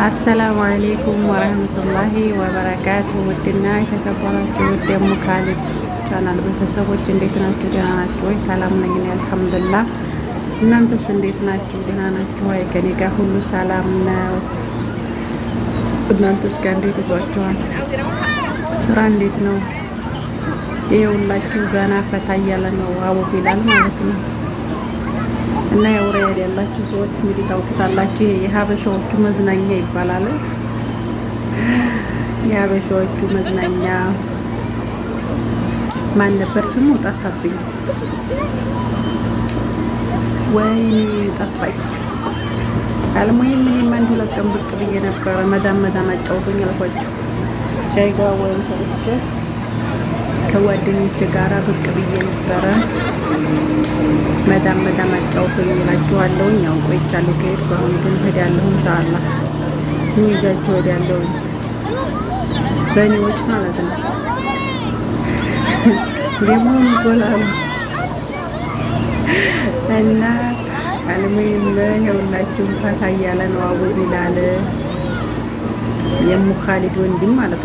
አሰላሙ አለይኩም ወረህመቱላሂ ወበረካቱ። ውድና የተከበራችሁ ውድ የሙ ካሊድ ቻናል ቤተሰቦች እንዴት ናችሁ? ደህና ናችሁ ወይ? ሰላም ነኝ እኔ አልሐምዱሊላህ። እናንተስ እንዴት ናችሁ? ደህና ናችሁ ወይ? ከኔ ጋር ሁሉ ሰላም ነው። እናንተስ ጋር እንዴት ይዟችኋል? ስራ እንዴት ነው? ይኸውላችሁ ዘና ፈታ እያለ ነው አቡ ቢላል ማለት ነው። እና የውረድ ያላችሁ ሰዎች እንግዲህ ታውቁታላችሁ። ይሄ የሀበሻዎቹ መዝናኛ ይባላል። የሀበሻዎቹ መዝናኛ ማን ነበር ስሙ? ጠፋብኝ። ወይኔ ጠፋኝ። አልሙሂም እኔም አንድ ሁለት ቀን ብቅ ብዬ ነበረ። መዳም አጫውቶኝ አልኳችሁ። ሻይ ጋ ወይም ሰዎች ከጓደኞቼ ጋራ ብቅ ብዬ ነበረ። መዳም አጫውቶኝ እላችኋለሁ። ያው ቆይቻለሁ ከሄድኩ። አሁን ግን እሄዳለሁ ኢንሻአላህ። ይዛችሁ እሄዳለሁ በእኔ ወጪ ማለት ነው። ደግሞ እንቆላሉ እና አልሙሂም ይኸውላችሁ ፈታ እያለ ነው አቡ ቢላል የሙ ካሊድ ወንድም ማለት ነው።